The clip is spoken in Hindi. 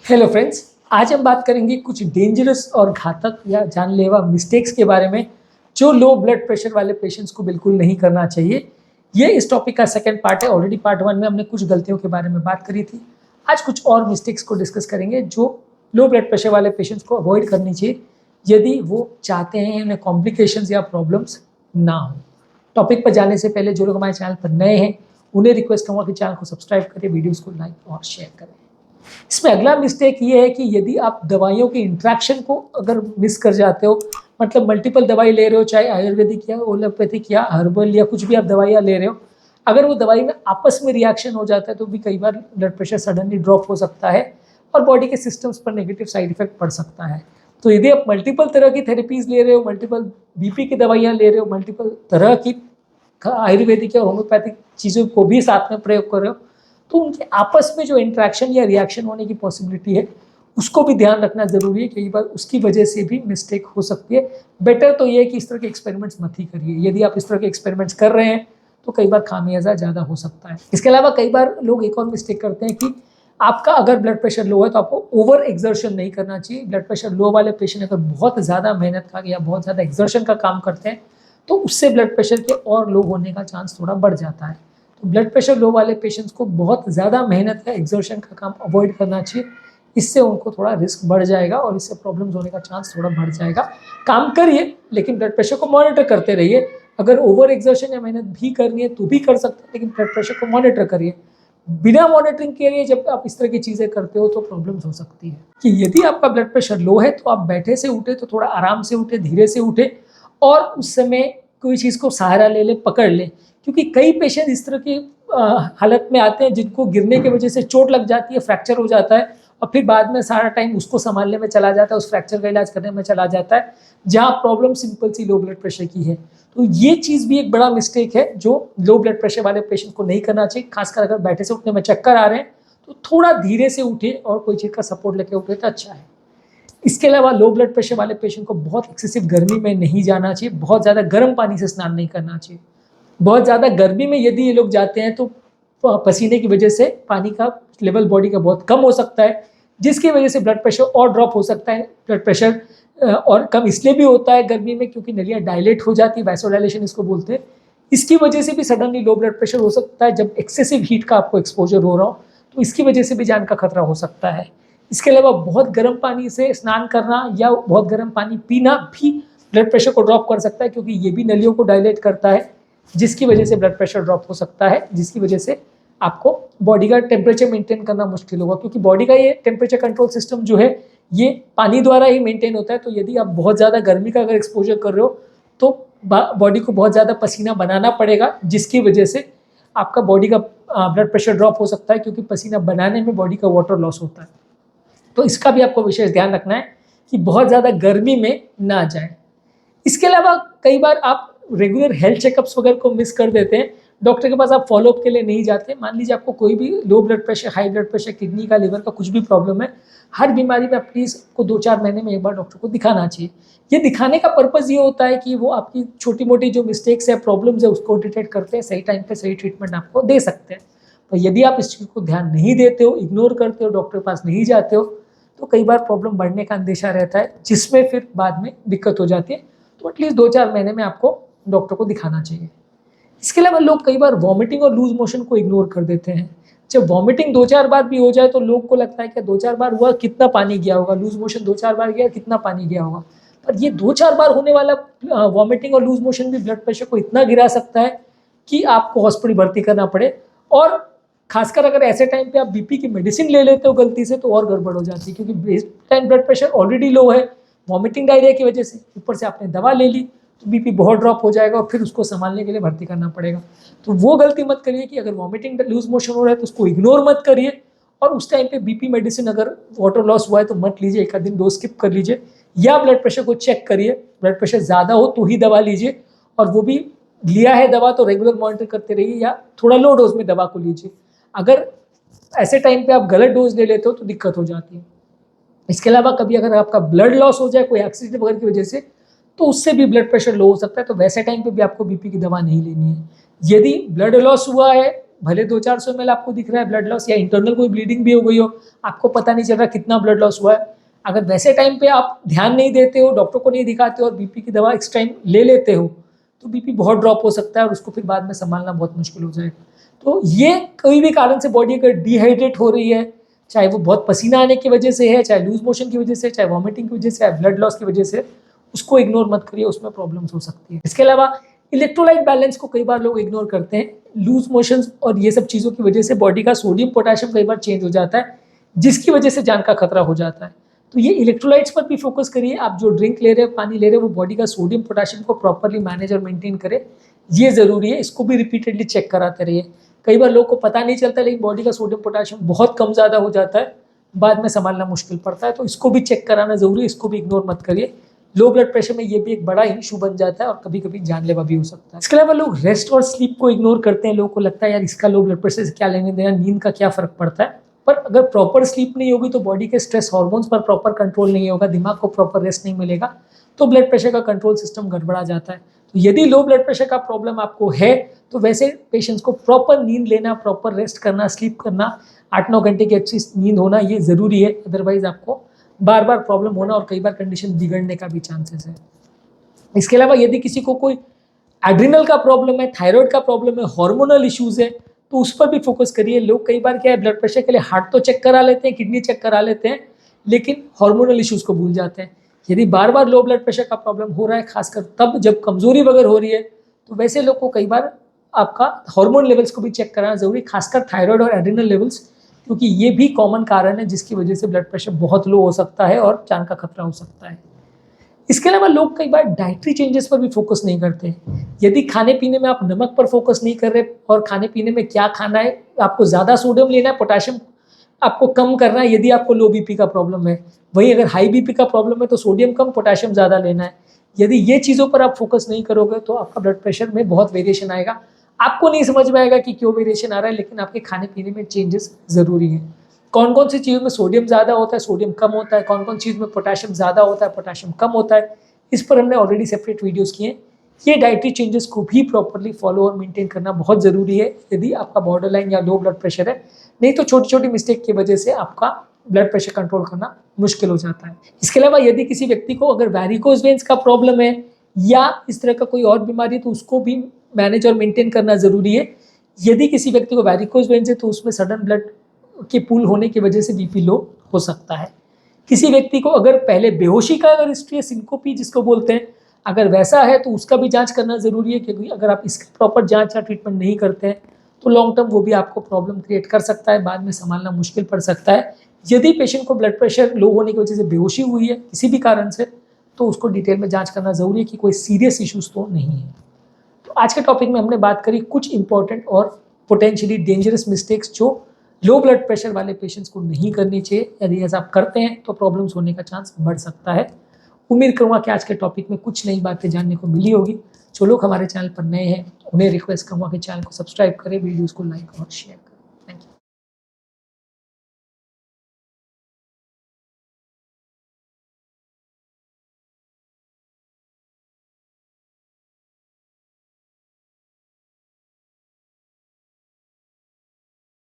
हेलो फ्रेंड्स, आज हम बात करेंगे कुछ डेंजरस और घातक या जानलेवा मिस्टेक्स के बारे में जो लो ब्लड प्रेशर वाले पेशेंट्स को बिल्कुल नहीं करना चाहिए। ये इस टॉपिक का सेकंड पार्ट है। ऑलरेडी पार्ट 1 में हमने कुछ गलतियों के बारे में बात करी थी। आज कुछ और मिस्टेक्स को डिस्कस करेंगे जो लो ब्लड प्रेशर वाले पेशेंट्स को अवॉइड करनी चाहिए यदि वो चाहते हैं उन्हें कॉम्प्लिकेशंस या प्रॉब्लम्स ना हो। टॉपिक पर जाने से पहले जो लोग हमारे चैनल पर नए हैं उन्हें रिक्वेस्ट करूँगा कि चैनल को सब्सक्राइब करें, वीडियोज़ को लाइक और शेयर करें। इसमें अगला मिस्टेक ये है कि यदि आप दवाइयों के इंट्रैक्शन को अगर मिस कर जाते हो, मतलब मल्टीपल दवाई ले रहे हो, चाहे आयुर्वेदिक या एलोपैथिक या हर्बल या कुछ भी आप दवाइयाँ ले रहे हो, अगर वो दवाई में आपस में रिएक्शन हो जाता है तो भी कई बार ब्लड प्रेशर सडनली ड्रॉप हो सकता है और बॉडी के सिस्टम्स पर नेगेटिव साइड इफेक्ट पड़ सकता है। तो यदि आप मल्टीपल तरह की थेरेपीज ले रहे हो, मल्टीपल बीपी की दवाइयाँ ले रहे हो, मल्टीपल तरह की आयुर्वेदिक या होम्योपैथिक चीज़ों को भी साथ में प्रयोग कर रहे हो, तो उनके आपस में जो इंट्रैक्शन या रिएक्शन होने की पॉसिबिलिटी है उसको भी ध्यान रखना ज़रूरी है। कई बार उसकी वजह से भी मिस्टेक हो सकती है। बेटर तो ये है कि इस तरह के एक्सपेरिमेंट्स मत ही करिए। यदि आप इस तरह के एक्सपेरिमेंट्स कर रहे हैं तो कई बार खामियाजा ज़्यादा हो सकता है। इसके अलावा कई बार लोग एक और मिस्टेक करते हैं कि आपका अगर ब्लड प्रेशर लो है तो आपको ओवर एक्सर्शन नहीं करना चाहिए। ब्लड प्रेशर लो वाले पेशेंट अगर बहुत ज़्यादा मेहनत का या बहुत ज़्यादा एक्सर्शन का काम करते हैं तो उससे ब्लड प्रेशर के और लो होने का चांस थोड़ा बढ़ जाता है। तो ब्लड प्रेशर लो वाले पेशेंट्स को बहुत ज़्यादा मेहनत या एक्सर्शन का काम अवॉइड करना चाहिए। इससे उनको थोड़ा रिस्क बढ़ जाएगा और इससे प्रॉब्लम्स होने का चांस थोड़ा बढ़ जाएगा। काम करिए लेकिन ब्लड प्रेशर को मॉनिटर करते रहिए। अगर ओवर एक्सर्शन या मेहनत भी करनी है तो भी कर सकते हैं, लेकिन ब्लड प्रेशर को मॉनिटर करिए। बिना मॉनिटरिंग के लिए जब आप इस तरह की चीज़ें करते हो तो प्रॉब्लम्स हो सकती है। कि यदि आपका ब्लड प्रेशर लो है तो आप बैठे से उठे तो थोड़ा आराम से उठे, धीरे से उठे और उस समय कोई चीज़ को सहारा ले ले, पकड़ ले। क्योंकि कई पेशेंट इस तरह की हालत में आते हैं जिनको गिरने की वजह से चोट लग जाती है, फ्रैक्चर हो जाता है और फिर बाद में सारा टाइम उसको संभालने में चला जाता है, उस फ्रैक्चर का इलाज करने में चला जाता है, जहाँ प्रॉब्लम सिंपल सी लो ब्लड प्रेशर की है। तो ये चीज़ भी एक बड़ा मिस्टेक है जो लो ब्लड प्रेशर वाले पेशेंट को नहीं करना चाहिए। खासकर अगर बैठे से उठने में चक्कर आ रहे हैं तो थोड़ा धीरे से उठे और कोई चीज़ का सपोर्ट लेके उठे तो अच्छा है। इसके अलावा लो ब्लड प्रेशर वाले पेशेंट को बहुत एक्सेसिव गर्मी में नहीं जाना चाहिए। बहुत ज़्यादा गर्म पानी से स्नान नहीं करना चाहिए। बहुत ज़्यादा गर्मी में यदि ये लोग जाते हैं तो पसीने की वजह से पानी का लेवल बॉडी का बहुत कम हो सकता है, जिसकी वजह से ब्लड प्रेशर और ड्रॉप हो सकता है। ब्लड प्रेशर और कम इसलिए भी होता है गर्मी में क्योंकि नलियाँ डायलेट हो जाती है, वैसोडाइलेशन इसको बोलते हैं। इसकी वजह से भी सडनली लो ब्लड प्रेशर हो सकता है जब एक्सेसिव हीट का आपको एक्सपोजर हो रहा हो, तो इसकी वजह से भी जान का खतरा हो सकता है। इसके अलावा बहुत गर्म पानी से स्नान करना या बहुत गर्म पानी पीना भी ब्लड प्रेशर को ड्रॉप कर सकता है, क्योंकि ये भी नलियों को डायलेट करता है, जिसकी वजह से ब्लड प्रेशर ड्रॉप हो सकता है, जिसकी वजह से आपको बॉडी का टेम्परेचर मेंटेन करना मुश्किल होगा। क्योंकि बॉडी का ये टेम्परेचर कंट्रोल सिस्टम जो है ये पानी द्वारा ही मेंटेन होता है। तो यदि आप बहुत ज़्यादा गर्मी का अगर एक्सपोजर कर रहे हो तो बॉडी को बहुत ज़्यादा पसीना बनाना पड़ेगा, जिसकी वजह से आपका बॉडी का ब्लड प्रेशर ड्रॉप हो सकता है, क्योंकि पसीना बनाने में बॉडी का वाटर लॉस होता है। तो इसका भी आपको विशेष ध्यान रखना है कि बहुत ज़्यादा गर्मी में ना जाए। इसके अलावा कई बार आप रेगुलर हेल्थ चेकअप्स वगैरह को मिस कर देते हैं। डॉक्टर के पास आप फॉलोअप के लिए नहीं जाते। मान लीजिए आपको कोई भी low blood pressure, high blood pressure, kidney का, लिवर का कुछ भी प्रॉब्लम है, हर बीमारी में प्लीज़ को 2-4 महीने में एक बार डॉक्टर को दिखाना चाहिए। ये दिखाने का पर्पज़ ये होता है कि वो आपकी छोटी मोटी जो मिस्टेक्स है, प्रॉब्लम्स है, उसको डिटेक्ट करते हैं, सही टाइम पे सही ट्रीटमेंट आपको दे सकते हैं। तो यदि आप इस चीज़ को ध्यान नहीं देते हो, इग्नोर करते हो, डॉक्टर के पास नहीं जाते हो, तो कई बार प्रॉब्लम बढ़ने का अंदेशा रहता है, जिसमें फिर बाद में दिक्कत हो जाती है। तो एटलीस्ट 2-4 महीने में आपको डॉक्टर को दिखाना चाहिए। इसके अलावा लोग कई बार वॉमिटिंग और लूज मोशन को इग्नोर कर देते हैं। जब वॉमिटिंग 2-4 बार भी हो जाए तो लोग को लगता है कि 2-4 बार हुआ, कितना पानी गया होगा, लूज मोशन 2-4 बार गया, कितना पानी गया होगा। पर ये 2-4 बार होने वाला वॉमिटिंग और लूज मोशन भी ब्लड प्रेशर को इतना गिरा सकता है कि आपको हॉस्पिटल भर्ती करना पड़े। और खासकर अगर ऐसे टाइम पे आप बीपी की मेडिसिन ले लेते हो गलती से तो और गड़बड़ हो जाती है, क्योंकि base time blood pressure already low है, वॉमिटिंग डायरिया की वजह से ऊपर से आपने दवा ले ली तो बीपी बहुत ड्रॉप हो जाएगा और फिर उसको संभालने के लिए भर्ती करना पड़ेगा। तो वो गलती मत करिए कि अगर वॉमिटिंग लूज मोशन हो रहा है तो उसको इग्नोर मत करिए, और उस टाइम पे बीपी मेडिसिन अगर वाटर लॉस हुआ है तो मत लीजिए, एक आध दिन डोज स्किप कर लीजिए, या ब्लड प्रेशर को चेक करिए। ब्लड प्रेशर ज़्यादा हो तो ही दवा लीजिए, और वो भी लिया है दवा तो रेगुलर मॉनिटर करते रहिए या थोड़ा लो डोज में दवा को लीजिए। अगर ऐसे टाइम पे आप गलत डोज ले लेते हो तो दिक्कत हो जाती है। इसके अलावा कभी अगर आपका ब्लड लॉस हो जाए कोई एक्सीडेंट वगैरह की वजह से तो उससे भी ब्लड प्रेशर लो हो सकता है, तो वैसे टाइम पे भी आपको बीपी की दवा नहीं लेनी है। यदि ब्लड लॉस हुआ है भले 200-400 ml आपको दिख रहा है ब्लड लॉस, या इंटरनल कोई ब्लीडिंग भी हो गई हो, आपको पता नहीं चल रहा कितना ब्लड लॉस हुआ है, अगर वैसे टाइम पे आप ध्यान नहीं देते हो, डॉक्टर को नहीं दिखाते हो और बीपी की दवा इस टाइम ले लेते हो, तो बीपी बहुत ड्रॉप हो सकता है और उसको फिर बाद में संभालना बहुत मुश्किल हो जाएगा। तो ये कोई भी कारण से बॉडी अगर डिहाइड्रेट हो रही है, चाहे वो बहुत पसीना आने की वजह से है, चाहे लूज मोशन की वजह से, चाहे वॉमिटिंग की वजह से, चाहे ब्लड लॉस की वजह से, उसको इग्नोर मत करिए, उसमें प्रॉब्लम्स हो सकती है। इसके अलावा इलेक्ट्रोलाइट बैलेंस को कई बार लोग इग्नोर करते हैं। लूज मोशंस और ये सब चीज़ों की वजह से बॉडी का सोडियम पोटेशियम कई बार चेंज हो जाता है, जिसकी वजह से जान का खतरा हो जाता है। तो ये इलेक्ट्रोलाइट्स पर भी फोकस करिए। आप जो ड्रिंक ले रहे हो, पानी ले रहे हो, वो बॉडी का सोडियम पोटेशियम को प्रॉपरली मैनेज और मेंटेन करे, ये ज़रूरी है। इसको भी रिपीटेडली चेक कराते रहिए। कई बार लोग को पता नहीं चलता, लेकिन बॉडी का सोडियम पोटेशियम बहुत कम ज़्यादा हो जाता है, बाद में संभालना मुश्किल पड़ता है। तो इसको भी चेक कराना ज़रूरी है, इसको भी इग्नोर मत करिए। लो ब्लड प्रेशर में ये भी एक बड़ा इशू बन जाता है और कभी कभी जानलेवा भी हो सकता है। इसके अलावा लोग रेस्ट और स्लीप को इग्नोर करते हैं। लोगों को लगता है यार इसका लो ब्लड प्रेशर से क्या लेने देना, नींद का क्या फ़र्क पड़ता है। पर अगर प्रॉपर स्लीप नहीं होगी तो बॉडी के स्ट्रेस हार्मोन्स पर प्रॉपर कंट्रोल नहीं होगा, दिमाग को प्रॉपर रेस्ट नहीं मिलेगा, तो ब्लड प्रेशर का कंट्रोल सिस्टम गड़बड़ा जाता है। तो यदि लो ब्लड प्रेशर का प्रॉब्लम आपको है, तो वैसे पेशेंट्स को प्रॉपर नींद लेना, प्रॉपर रेस्ट करना, स्लीप करना, 8-9 घंटे की अच्छी नींद होना, ये ज़रूरी है। अदरवाइज आपको बार बार प्रॉब्लम होना और कई बार कंडीशन बिगड़ने का भी चांसेस है। इसके अलावा यदि किसी को कोई एड्रिनल का प्रॉब्लम है, थायराइड का प्रॉब्लम है, हार्मोनल इश्यूज है, तो उस पर भी फोकस करिए। लोग कई बार क्या है, ब्लड प्रेशर के लिए हार्ट तो चेक करा लेते हैं, किडनी चेक करा लेते हैं, लेकिन हार्मोनल इश्यूज को भूल जाते हैं। यदि बार बार लो ब्लड प्रेशर का प्रॉब्लम हो रहा है, खासकर तब जब कमजोरी वगैरह हो रही है, तो वैसे लोग को कई बार आपका हार्मोन लेवल्स को भी चेक कराना जरूरी, खासकर थायराइड और एड्रिनल लेवल्स, क्योंकि ये भी कॉमन कारण है जिसकी वजह से ब्लड प्रेशर बहुत लो हो सकता है और जान का खतरा हो सकता है। इसके अलावा लोग कई बार डाइटरी चेंजेस पर भी फोकस नहीं करते। यदि खाने पीने में आप नमक पर फोकस नहीं कर रहे और खाने पीने में क्या खाना है, आपको ज़्यादा सोडियम लेना है, पोटेशियम आपको कम करना है, यदि आपको लो बीपी का प्रॉब्लम है। वहीं अगर हाई बीपी का प्रॉब्लम है तो सोडियम कम, पोटेशियम ज़्यादा लेना है। यदि ये चीज़ों पर आप फोकस नहीं करोगे तो आपका ब्लड प्रेशर में बहुत वेरिएशन आएगा। आपको नहीं समझ में आएगा कि क्यों वेरिएशन आ रहा है, लेकिन आपके खाने पीने में चेंजेस ज़रूरी है। कौन कौन सी चीज़ में सोडियम ज़्यादा होता है, सोडियम कम होता है, कौन कौन चीज़ में पोटेशियम ज़्यादा होता है, पोटेशियम कम होता है, इस पर हमने ऑलरेडी सेपरेट वीडियोस किए हैं। ये डाइटरी चेंजेस को भी प्रॉपरली फॉलो और मेंटेन करना बहुत ज़रूरी है यदि आपका बॉर्डरलाइन या लो ब्लड प्रेशर है। नहीं तो छोटी छोटी मिस्टेक की वजह से आपका ब्लड प्रेशर कंट्रोल करना मुश्किल हो जाता है। इसके अलावा यदि किसी व्यक्ति को अगर वैरिकोज वेन्स का प्रॉब्लम है या इस तरह का कोई और बीमारी है, तो उसको भी मैनेज और मेंटेन करना ज़रूरी है। यदि किसी व्यक्ति को वैरिकोज वेन्स है तो उसमें सडन ब्लड के पुल होने की वजह से बीपी लो हो सकता है। किसी व्यक्ति को अगर पहले बेहोशी का अगर हिस्ट्री है, सिंकोपी जिसको बोलते हैं, अगर वैसा है तो उसका भी जांच करना ज़रूरी है, क्योंकि अगर आप इसकी प्रॉपर जांच या ट्रीटमेंट नहीं करते हैं तो लॉन्ग टर्म वो भी आपको प्रॉब्लम क्रिएट कर सकता है, बाद में संभालना मुश्किल पड़ सकता है। यदि पेशेंट को ब्लड प्रेशर लो होने की वजह से बेहोशी हुई है किसी भी कारण से, तो उसको डिटेल में जाँच करना ज़रूरी है कि कोई सीरियस इशूज़ तो नहीं है। तो आज के टॉपिक में हमने बात करी कुछ इंपॉर्टेंट और पोटेंशियली डेंजरस मिस्टेक्स जो लो ब्लड प्रेशर वाले पेशेंट्स को नहीं करनी चाहिए। यदि ऐसा आप करते हैं तो प्रॉब्लम्स होने का चांस बढ़ सकता है। उम्मीद करूँगा कि आज के टॉपिक में कुछ नई बातें जानने को मिली होगी। जो लोग हमारे चैनल पर नए हैं उन्हें रिक्वेस्ट करूँगा कि चैनल को सब्सक्राइब करें, वीडियोज़ को लाइक और शेयर